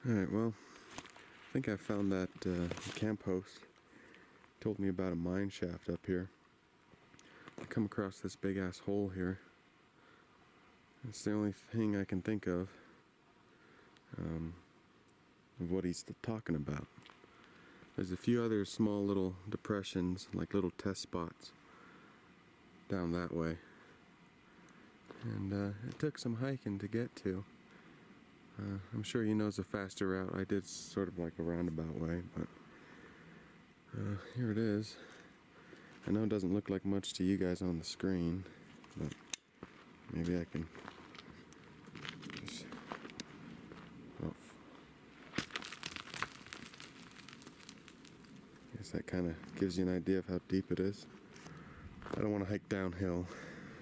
Alright, well, I think I found that camp host told me about a mine shaft up here. I come across this big ass hole here. It's the only thing I can think of what he's talking about. There's a few other small little depressions, like little test spots down that way. And it took some hiking to get to. I'm sure he knows a faster route. I did sort of like a roundabout way, but here it is. I know it doesn't look like much to you guys on the screen, but maybe I can just, well, I guess that kind of gives you an idea of how deep it is. I don't want to hike downhill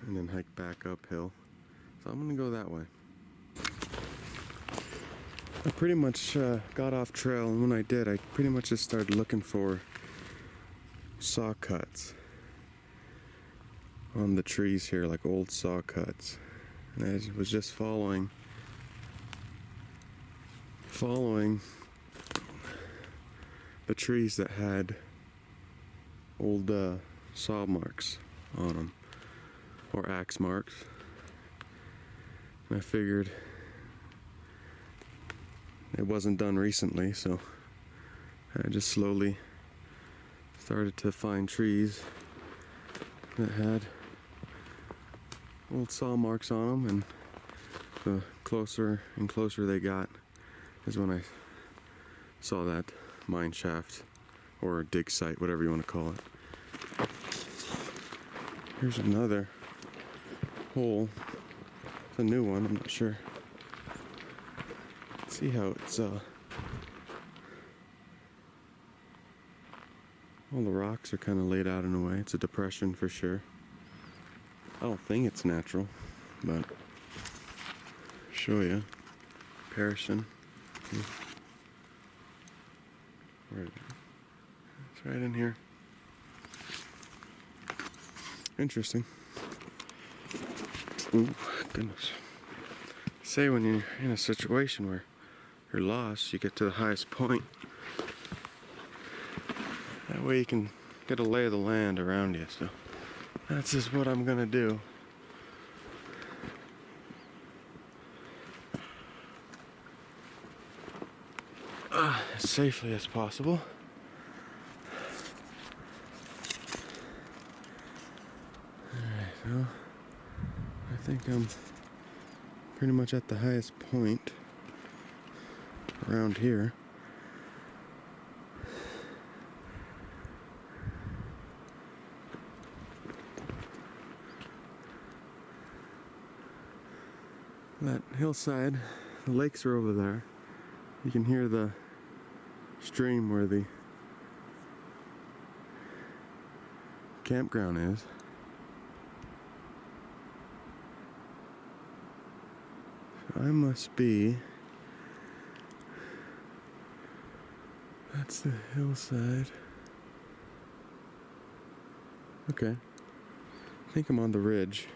and then hike back uphill, so I'm gonna go that way. I pretty much got off trail, and when I did, I pretty much just started looking for saw cuts on the trees here, like old saw cuts. And I was just following the trees that had old saw marks on them, or axe marks. And I figured it wasn't done recently, so I just slowly started to find trees that had old saw marks on them, and the closer and closer they got is when I saw that mine shaft or dig site, whatever you want to call it. Here's another hole. It's a new one, I'm not sure. See how it's all the rocks are kind of laid out in a way. It's a depression for sure. I don't think it's natural, but I'll show you comparison. Where is it? It's right in here. Interesting. Ooh, goodness. Say when you're in a situation where you're lost, you get to the highest point. That way you can get a lay of the land around you. So that's just what I'm gonna do. As safely as possible. Alright, so I think I'm pretty much at the highest point around here. That hillside, the lakes are over there. You can hear the stream where the campground is. So I must be, that's the hillside. Okay, I think I'm on the ridge.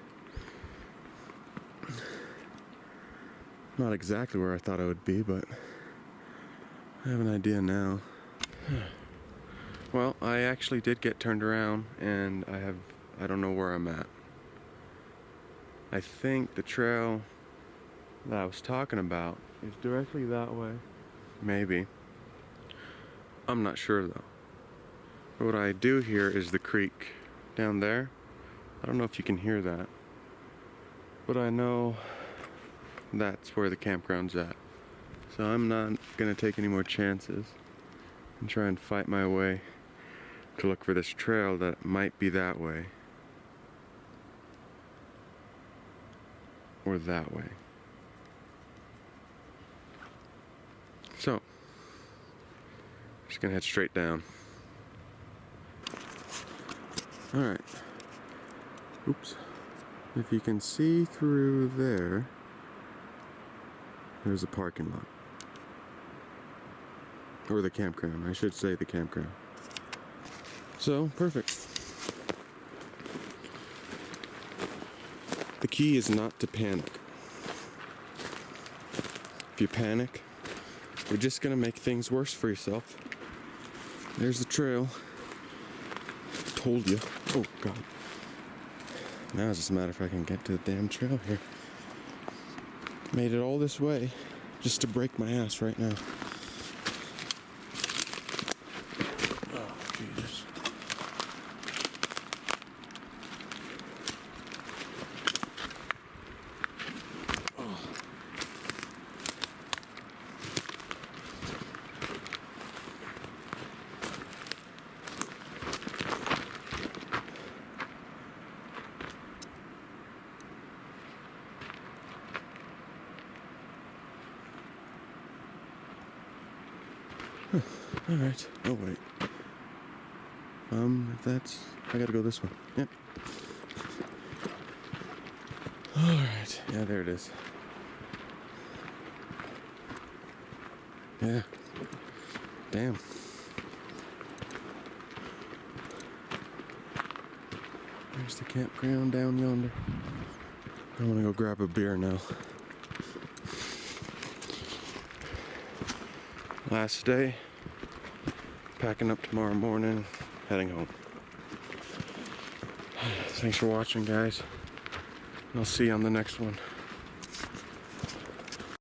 Not exactly where I thought I would be, but I have an idea now. Well, I actually did get turned around, and I don't know where I'm at. I think the trail that I was talking about is directly that way. Maybe. I'm not sure though. But what I do hear is the creek down there. I don't know if you can hear that, but I know that's where the campground's at. So I'm not gonna take any more chances and try and fight my way to look for this trail that might be that way or that way. So just gonna head straight down. Alright. Oops. If you can see through there, there's a parking lot. Or the campground, I should say the campground. So, perfect. The key is not to panic. If you panic, You're just gonna make things worse for yourself. There's the trail. Told you. Oh, God. Now it's just a matter if I can get to the damn trail here. Made it all this way just to break my ass right now. Oh, Jesus. Alright. Oh, wait. If that's... I gotta go this way. Yep. Alright. Yeah, there it is. Yeah. Damn. There's the campground down yonder. I want to go grab a beer now. Last day. Packing up tomorrow morning. Heading home. Thanks for watching, guys. I'll see you on the next one.